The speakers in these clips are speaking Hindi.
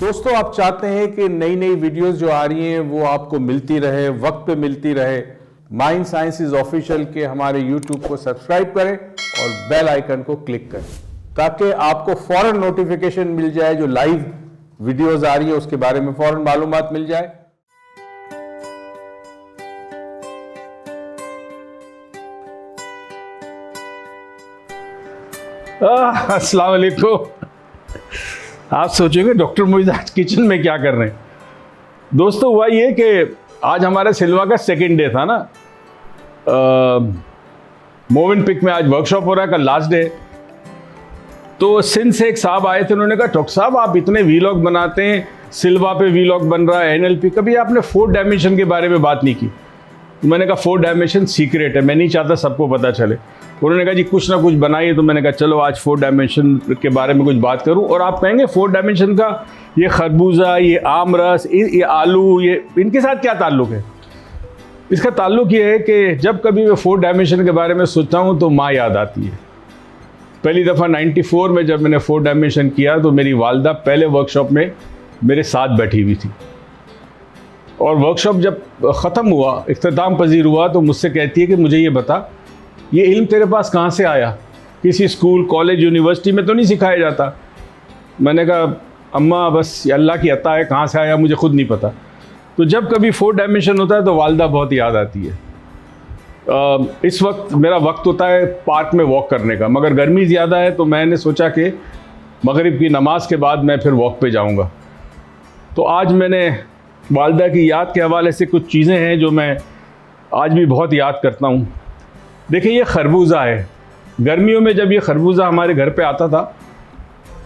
दोस्तों, आप चाहते हैं कि नई नई वीडियोस जो आ रही हैं वो आपको मिलती रहे, वक्त पे मिलती रहे। माइंड साइंसेज ऑफिशियल के हमारे यूट्यूब को सब्सक्राइब करें और बेल आइकन को क्लिक करें ताकि आपको फौरन नोटिफिकेशन मिल जाए, जो लाइव वीडियोस आ रही है उसके बारे में फौरन मालूमात मिल जाए। अस्सलाम वालेकुम। आप सोचोगे डॉक्टर मोइज आज किचन में क्या कर रहे हैं। दोस्तों, हुआ ये कि आज हमारा सिल्वा का सेकेंड डे था ना। मोविन पिक में आज वर्कशॉप हो रहा है, कल लास्ट डे। तो सिंध से एक साहब आए थे, उन्होंने कहा डॉक्टर साहब आप इतने वीलॉग बनाते हैं, सिल्वा पे वीलॉग बन रहा है, एनएलपी, कभी आपने 4 डायमेंशन के बारे में बात नहीं की। मैंने कहा 4 डायमेंशन सीक्रेट है, मैं नहीं चाहता सबको पता चले। उन्होंने कहा जी कुछ ना कुछ बनाइए। तो मैंने कहा चलो आज 4 डायमेंशन के बारे में कुछ बात करूं। और आप कहेंगे 4 डायमेंशन का ये खरबूजा, ये आम रस, ये आलू, ये इनके साथ क्या ताल्लुक है? इसका ताल्लुक ये है कि जब कभी मैं 4 डायमेंशन के बारे में सोचता हूं तो माँ याद आती है। पहली दफ़ा 94 में जब मैंने 4 डायमेंशन किया तो मेरी वालदा पहले वर्कशॉप में मेरे साथ बैठी हुई थी। और वर्कशॉप जब ख़त्म हुआ, इख्तिताम पजीर हुआ, तो मुझसे कहती है कि मुझे ये बता, ये इल्म तेरे पास कहाँ से आया? किसी स्कूल, कॉलेज, यूनिवर्सिटी में तो नहीं सिखाया जाता। मैंने कहा अम्मा बस अल्लाह की अता है, कहाँ से आया मुझे खुद नहीं पता। तो जब कभी 4 डायमेंशन होता है तो वालदा बहुत याद आती है। इस वक्त मेरा वक्त होता है पार्क में वॉक करने का, मगर गर्मी ज़्यादा है तो मैंने सोचा कि मगरिब की नमाज के बाद मैं फिर वॉक पे जाऊँगा। तो आज मैंने वालदा की याद के हवाले से कुछ चीज़ें हैं जो मैं आज भी बहुत याद करता हूँ। देखिए, ये खरबूजा है। गर्मियों में जब ये खरबूजा हमारे घर पे आता था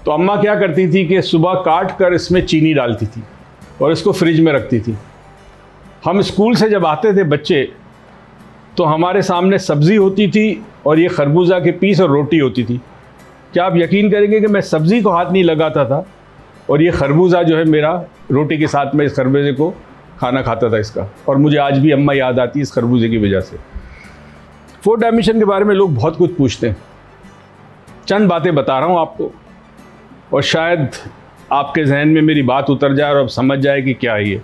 तो अम्मा क्या करती थी कि सुबह काट कर इसमें चीनी डालती थी और इसको फ्रिज में रखती थी। हम स्कूल से जब आते थे बच्चे तो हमारे सामने सब्ज़ी होती थी और ये खरबूजा के पीस और रोटी होती थी। क्या आप यकीन करेंगे कि मैं सब्ज़ी को हाथ नहीं लगाता था और ये खरबूजा जो है मेरा रोटी के साथ में इस खरबूजे को खाना खाता था इसका। और मुझे आज भी अम्मा याद आती है इस खरबूजे की वजह से। 4 डायमेंशन के बारे में लोग बहुत कुछ पूछते हैं। चंद बातें बता रहा हूँ आपको और शायद आपके जहन में मेरी बात उतर जाए और अब समझ जाए कि क्या है ये।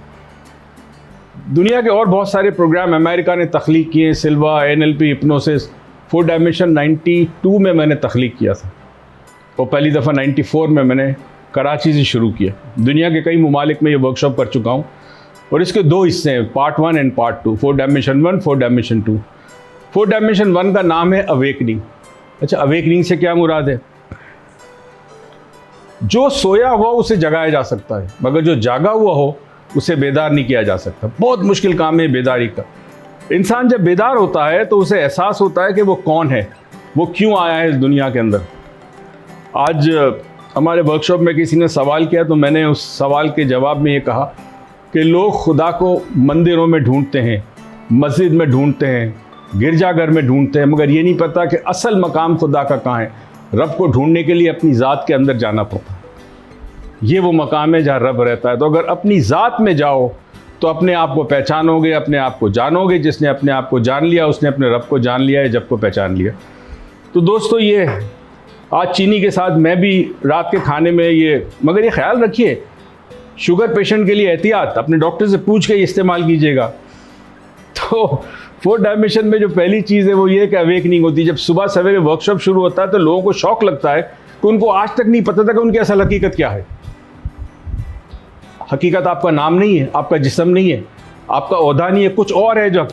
दुनिया के और बहुत सारे प्रोग्राम अमेरिका ने तख्लीक किए हैं, सिल्वा, एनएलपी, हिप्नोसिस। 4 डायमेंशन 92 में मैंने तख्लीक किया था और पहली दफ़ा 94 में मैंने कराची से शुरू किया। दुनिया के कई ममालिक में ये वर्कशॉप कर चुका हूँ और इसके 2 हिस्से हैं, part 1 and part 2। 4 dimension 1, 4 dimension 2। 4 dimension 1 का नाम है अवेकनिंग। अच्छा, अवेकनिंग से क्या मुराद है? जो सोया हुआ उसे जगाया जा सकता है, मगर जो जागा हुआ हो उसे बेदार नहीं किया जा सकता। बहुत मुश्किल काम है बेदारी का। इंसान जब बेदार होता है तो उसे एहसास होता है कि वो कौन है, वो क्यों आया है इस दुनिया के अंदर। आज हमारे वर्कशॉप में किसी ने सवाल किया तो मैंने उस सवाल के जवाब में ये कहा कि लोग खुदा को मंदिरों में ढूंढते हैं, मस्जिद में ढूंढते हैं, गिरजाघर में ढूंढते हैं, मगर ये नहीं पता कि असल मकाम खुदा का कहाँ है। रब को ढूंढने के लिए अपनी ज़ात के अंदर जाना पड़ता है। ये वो मकाम है जहाँ रब रहता है। तो अगर अपनी ज़ात में जाओ तो अपने आप को पहचानोगे, अपने आप को जानोगे। जिसने अपने आप को जान लिया उसने अपने रब को जान लिया है, जब को पहचान लिया। तो दोस्तों, ये आज चीनी के साथ मैं भी रात के खाने में ये, मगर ये ख्याल रखिए शुगर पेशेंट के लिए एहतियात, अपने डॉक्टर से पूछ के इस्तेमाल कीजिएगा। तो 4 डायमेंशन में जो पहली चीज़ है वो ये कि अवेकनिंग होती है। जब सुबह सवेरे वर्कशॉप शुरू होता है तो लोगों को शौक लगता है कि उनको आज तक नहीं पता था कि उनकी असल हकीकत क्या है। हकीकत आपका नाम नहीं है, आपका जिस्म नहीं है, आपका ओहदा नहीं है, कुछ और है जो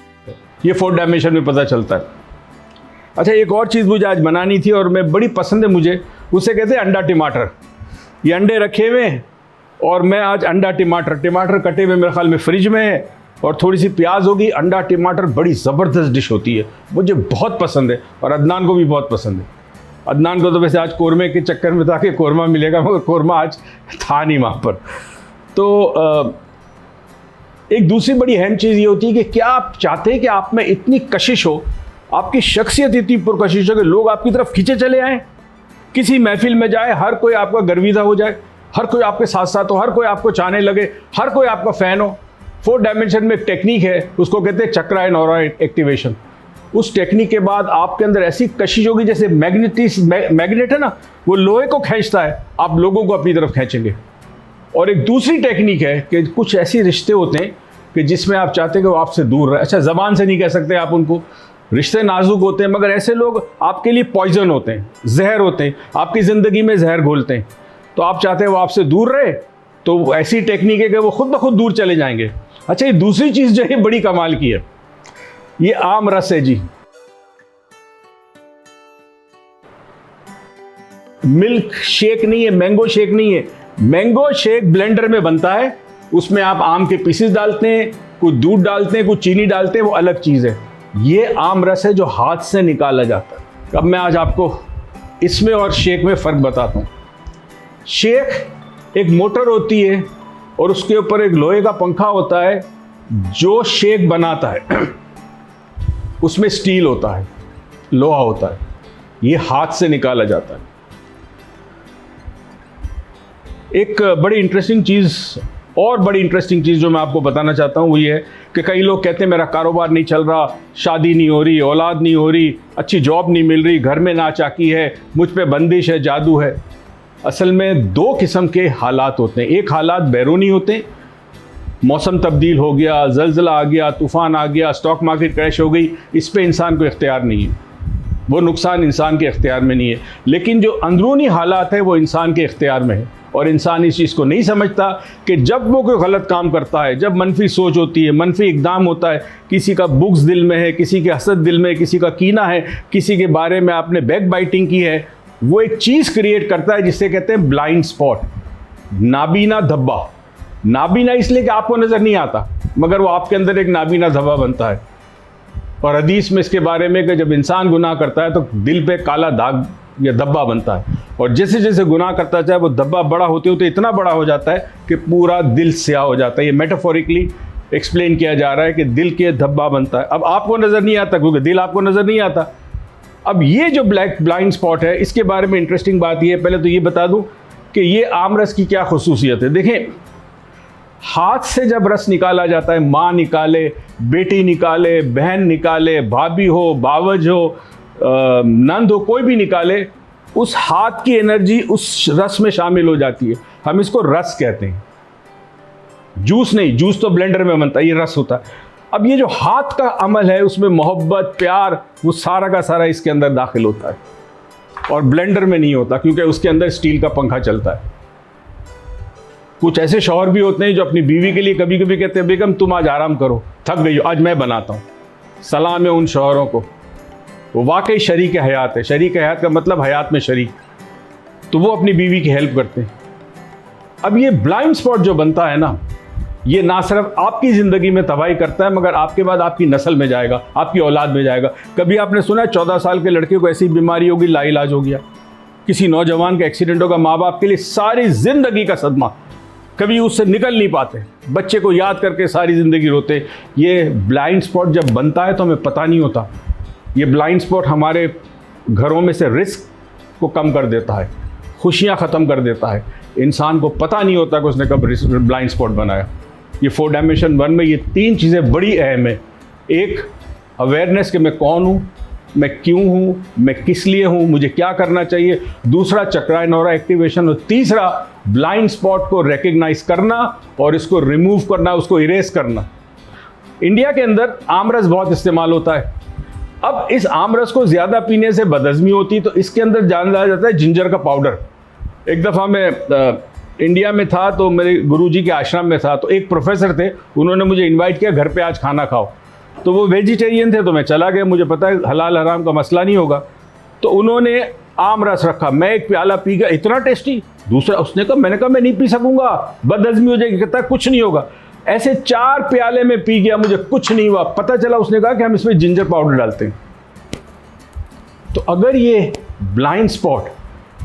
ये 4 डायमेंशन में पता चलता है। अच्छा, एक और चीज़ मुझे आज बनानी थी और मैं बड़ी पसंद है मुझे, उसे कहते हैं अंडा टमाटर। ये अंडे रखे हुए और मैं आज अंडा टमाटर कटे हुए मेरे ख्याल में फ्रिज में है और थोड़ी सी प्याज होगी। अंडा टमाटर बड़ी ज़बरदस्त डिश होती है, मुझे बहुत पसंद है और अदनान को भी बहुत पसंद है। अदनान को तो वैसे आज कोरमे के चक्कर में था कि कोरमा मिलेगा, मगर कोरमा आज था नहीं वहाँ पर। तो एक दूसरी बड़ी अहम चीज़ ये होती है कि क्या आप चाहते हैं कि आप में इतनी कशिश हो, आपकी शख्सियत इतनी पुरकशिश हो कि लोग आपकी तरफ खींचे चले आएँ। किसी महफिल में जाए, हर कोई आपका गर्विदा हो जाए, हर कोई आपके साथ साथ हो, हर कोई आपको चाहने लगे, हर कोई आपका फ़ैन हो। 4 डायमेंशन में एक टेक्निक है, उसको कहते हैं चक्रा एंड ऑरा एक्टिवेशन। उस टेक्निक के बाद आपके अंदर ऐसी कशिश होगी जैसे मैग्नेट है ना, वो लोहे को खींचता है, आप लोगों को अपनी तरफ खींचेंगे। और एक दूसरी टेक्निक है कि कुछ ऐसे रिश्ते होते हैं कि जिसमें आप चाहते हैं कि वो आपसे दूर रहे। अच्छा, ज़बान से नहीं कह सकते आप उनको, रिश्ते नाजुक होते हैं, मगर ऐसे लोग आपके लिए पॉइजन होते हैं, जहर होते हैं, आपकी ज़िंदगी में जहर घोलते हैं। तो आप चाहते हैं वो आपसे दूर रहे, तो ऐसी टेक्निक है कि वो खुद ब खुद दूर चले जाएंगे। अच्छा, ये दूसरी चीज़ जो है बड़ी कमाल की है, ये आम रस है जी। मिल्क शेक नहीं है, मैंगो शेक नहीं है। मैंगो शेक ब्लेंडर में बनता है, उसमें आप आम के पीसेस डालते हैं, कुछ दूध डालते हैं, कुछ चीनी डालते हैं, वो अलग चीज़ है। ये आम रस है जो हाथ से निकाला जाता है। अब मैं आज आपको इसमें और शेक में फ़र्क बताता हूँ। शेक एक मोटर होती है और उसके ऊपर एक लोहे का पंखा होता है जो शेक बनाता है। उसमें स्टील होता है, लोहा होता है, ये हाथ से निकाला जाता है। एक बड़ी इंटरेस्टिंग चीज़ जो मैं आपको बताना चाहता हूँ वो ये है कि कई लोग कहते हैं मेरा कारोबार नहीं चल रहा, शादी नहीं हो रही, औलाद नहीं हो रही, अच्छी जॉब नहीं मिल रही, घर में नाचाकी है, मुझ पे बंदिश है, जादू है। असल में दो किस्म के हालात होते हैं। एक हालात बैरूनी होते हैं, मौसम तब्दील हो गया, ज़लज़ला आ गया, तूफ़ान आ गया, स्टॉक मार्केट क्रैश हो गई, इस पे इंसान को इख्तियार नहीं है, वो नुकसान इंसान के इख्तियार में नहीं है। लेकिन जो अंदरूनी हालात है वो इंसान के इख्तियार में है, और इंसान इस चीज़ को नहीं समझता कि जब वो कोई गलत काम करता है, जब मनफी सोच होती है, मनफी इक़दाम होता है, किसी का बुग़्ज़ दिल में है, किसी के हसद दिल में है, किसी का कीना है, किसी के बारे में आपने बैक बाइटिंग की है, वो एक चीज़ क्रिएट करता है जिसे कहते हैं ब्लाइंड स्पॉट, नाबीना धब्बा। नाबीना इसलिए कि आपको नज़र नहीं आता, मगर वो आपके अंदर एक नाबीना धब्बा बनता है। और हदीस में इसके बारे में कि जब इंसान गुनाह करता है तो दिल पे काला दाग या धब्बा बनता है, और जैसे जैसे गुनाह करता जाए वो धब्बा बड़ा होते होते इतना बड़ा हो जाता है कि पूरा दिल स्याह हो जाता है। ये मेटाफोरिकली एक्सप्लेन किया जा रहा है कि दिल के धब्बा बनता है। अब आपको नज़र नहीं आता क्योंकि दिल आपको नज़र नहीं आता। अब ये जो ब्लाइंड स्पॉट है, इसके बारे में इंटरेस्टिंग बात ये है, पहले तो ये बता दूं कि ये आम रस की क्या खुसूसियत है। देखें, हाथ से जब रस निकाला जाता है, माँ निकाले, बेटी निकाले, बहन निकाले, भाभी हो, बावज हो, नंद हो, कोई भी निकाले, उस हाथ की एनर्जी उस रस में शामिल हो जाती है। हम इसको रस कहते हैं, जूस नहीं। जूस तो ब्लेंडर में बनता है, ये रस होता है। अब ये जो हाथ का अमल है उसमें मोहब्बत, प्यार, वो सारा का सारा इसके अंदर दाखिल होता है, और ब्लेंडर में नहीं होता क्योंकि उसके अंदर स्टील का पंखा चलता है। कुछ ऐसे शौहर भी होते हैं जो अपनी बीवी के लिए कभी कभी कहते हैं बेगम तुम आज आराम करो, थक गई हो, आज मैं बनाता हूँ। सलाम है उन शौहरों को, वो वाकई शरीक हयात है। शरीक हयात का मतलब हयात में शरीक, तो वो अपनी बीवी की हेल्प करते हैं। अब ये ब्लाइंड स्पॉट जो बनता है ना, ये ना सिर्फ आपकी ज़िंदगी में तबाही करता है मगर आपके बाद आपकी नस्ल में जाएगा, आपकी औलाद में जाएगा। कभी आपने सुना है 14 साल के लड़के को ऐसी बीमारी होगी, लाइलाज हो गया, किसी नौजवान का एक्सीडेंट होगा, माँ बाप के लिए सारी ज़िंदगी का सदमा, कभी उससे निकल नहीं पाते, बच्चे को याद करके सारी ज़िंदगी रोते। ये ब्लाइंड स्पॉट जब बनता है तो हमें पता नहीं होता। ये ब्लाइंड स्पॉट हमारे घरों में से रिस्क को कम कर देता है, खुशियाँ ख़त्म कर देता है। इंसान को पता नहीं होता कि उसने कब ब्लाइंड स्पॉट बनाया। ये 4 डायमेंशन 1 में ये 3 चीज़ें बड़ी अहम है। एक, अवेयरनेस कि मैं कौन हूँ, मैं क्यों हूँ, मैं किस लिए हूँ, मुझे क्या करना चाहिए। दूसरा, चक्राय नौरा एक्टिवेशन। और तीसरा, ब्लाइंड स्पॉट को रिकग्नाइज करना और इसको रिमूव करना, उसको इरेज करना। इंडिया के अंदर आमरस बहुत इस्तेमाल होता है। अब इस आमरस को ज़्यादा पीने से बदहज़मी होती है, तो इसके अंदर जाना जाता है जिंजर का पाउडर। एक दफ़ा मैं इंडिया में था तो मेरे गुरुजी के आश्रम में था, तो एक प्रोफेसर थे, उन्होंने मुझे इनवाइट किया घर पे आज खाना खाओ। तो वो वेजिटेरियन थे, तो मैं चला गया, मुझे पता है हलाल हराम का मसला नहीं होगा। तो उन्होंने आम रस रखा, मैं एक प्याला पी गया, इतना टेस्टी। दूसरा उसने कहा, मैंने कहा मैं नहीं पी सकूंगा, बदहज़मी हो जाएगी। कहता कुछ नहीं होगा। ऐसे 4 प्याले में पी गया, मुझे कुछ नहीं हुआ। पता चला उसने कहा कि हम इसमें जिंजर पाउडर डालते हैं। तो अगर ये ब्लाइंड स्पॉट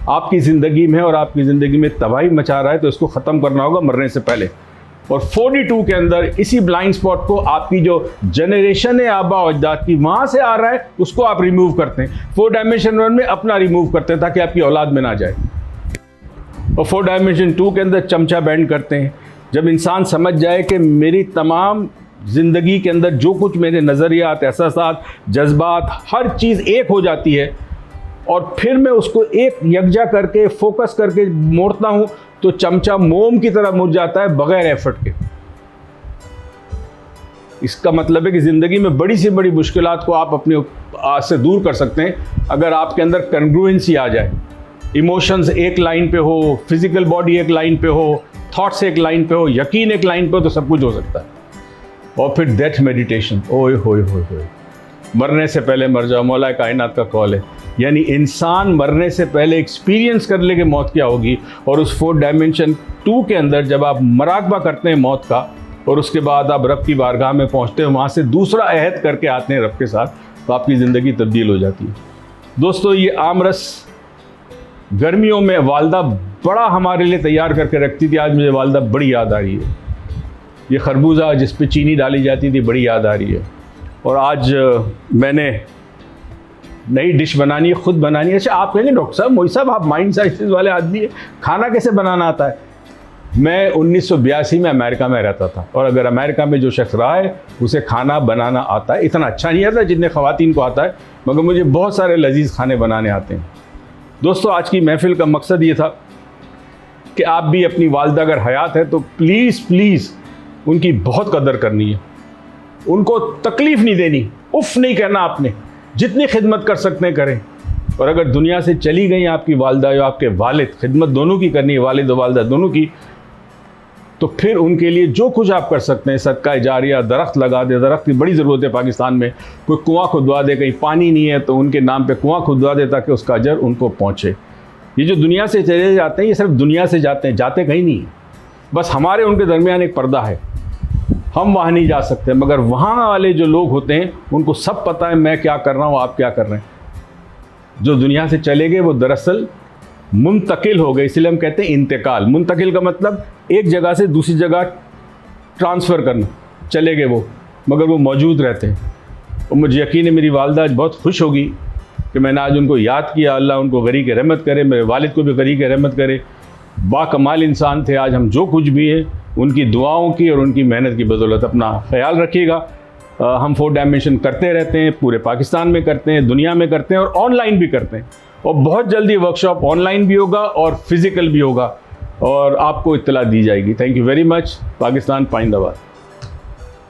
आपकी ज़िंदगी में और आपकी ज़िंदगी में तबाही मचा रहा है तो इसको ख़त्म करना होगा मरने से पहले। और 42 के अंदर इसी ब्लाइंड स्पॉट को आपकी जो जनरेशन है आबा अजदाद की, वहाँ से आ रहा है, उसको आप रिमूव करते हैं। 4 डायमेंशन 1 में अपना रिमूव करते हैं ताकि आपकी औलाद में ना जाए। और 4 डायमेंशन 2 के अंदर चमचा बैंड करते हैं। जब इंसान समझ जाए कि मेरी तमाम ज़िंदगी के अंदर जो कुछ मेरे नज़रियात, एहसासात, जज्बात, हर चीज़ एक हो जाती है और फिर मैं उसको एक यकजा करके फोकस करके मोड़ता हूँ, तो चमचा मोम की तरह मुड़ जाता है बगैर एफर्ट के। इसका मतलब है कि ज़िंदगी में बड़ी से बड़ी मुश्किलात को आप अपने से दूर कर सकते हैं अगर आपके अंदर कॉन्ग्रुएंसी आ जाए। इमोशंस एक लाइन पे हो, फिजिकल बॉडी एक लाइन पे हो, थॉट्स एक लाइन पे हो, यकीन एक लाइन पे हो, तो सब कुछ हो सकता है। और फिर डेथ मेडिटेशन, ओए होए होए होए, मरने से पहले मर जाओ, मौला कायनात का कॉल है। यानी इंसान मरने से पहले एक्सपीरियंस कर ले कि मौत क्या होगी, और उस 4 डायमेंशन 2 के अंदर जब आप मराकबा करते हैं मौत का, और उसके बाद आप रब की बारगाह में पहुंचते हैं, वहाँ से दूसरा अहद करके आते हैं रब के साथ, तो आपकी ज़िंदगी तब्दील हो जाती है। दोस्तों, ये आम रस गर्मियों में वालदा बड़ा हमारे लिए तैयार करके रखती थी। आज मुझे वालदा बड़ी याद आ रही है। ये खरबूजा जिस पे चीनी डाली जाती थी, बड़ी याद आ रही है। और आज मैंने नई डिश बनानी है, खुद बनानी है। अच्छा, आप कहेंगे डॉक्टर साहब, मोई साहब, आप माइंड साइंसेस वाले आदमी है, खाना कैसे बनाना आता है? मैं 1982 में अमेरिका में रहता था, और अगर अमेरिका में जो शख्स रहा है उसे खाना बनाना आता है। इतना अच्छा नहीं आता जितने ख़वातीन को आता है, मगर मुझे बहुत सारे लजीज खाने बनाने आते हैं। दोस्तों, आज की महफिल का मकसद ये था कि आप भी अपनी वालदा अगर हयात है तो प्लीज़ उनकी बहुत कदर करनी है, उनको तकलीफ़ नहीं देनी, उफ़ नहीं कहना आपने, जितनी खिदमत कर सकते हैं करें। और अगर दुनिया से चली गई आपकी वालदा या आपके वालिद, खिदमत दोनों की करनी है, वालिद और वालदा दोनों की, तो फिर उनके लिए जो कुछ आप कर सकते हैं, सदका जारिया, दरख्त लगा दे, दरख्त की बड़ी ज़रूरत है पाकिस्तान में, कोई कुआं खुदवा दे, कहीं पानी नहीं है तो उनके नाम पे कुआं खुदवा दे ताकि उसका अजर उनको पहुँचे। ये जो दुनिया से चले जाते हैं, ये सिर्फ दुनिया से जाते हैं, जाते कहीं नहीं, बस हमारे उनके दरमियान एक पर्दा है, हम वहाँ नहीं जा सकते। मगर वहाँ वाले जो लोग होते हैं उनको सब पता है मैं क्या कर रहा हूँ, आप क्या कर रहे हैं। जो दुनिया से चले गए वो दरअसल मुंतकिल हो गए, इसलिए हम कहते हैं इंतकाल। मुंतकिल का मतलब एक जगह से दूसरी जगह ट्रांसफ़र करना, चले गए वो, मगर वो मौजूद रहते हैं। और मुझे यकीन है मेरी वालदा आज बहुत खुश होगी कि मैंने आज उनको याद किया। अल्लाह उनको गरीक रहमत करे, मेरे वालिद को भी गरीक रहमत करे। बाकमाल इंसान थे। आज हम जो कुछ भी हैं उनकी दुआओं की और उनकी मेहनत की बदौलत। अपना ख्याल रखिएगा। हम 4 डायमेंशन करते रहते हैं, पूरे पाकिस्तान में करते हैं, दुनिया में करते हैं, और ऑनलाइन भी करते हैं। और बहुत जल्दी वर्कशॉप ऑनलाइन भी होगा और फिज़िकल भी होगा, और आपको इत्तला दी जाएगी। Thank you very much. Pakistan पाइंदाबाद।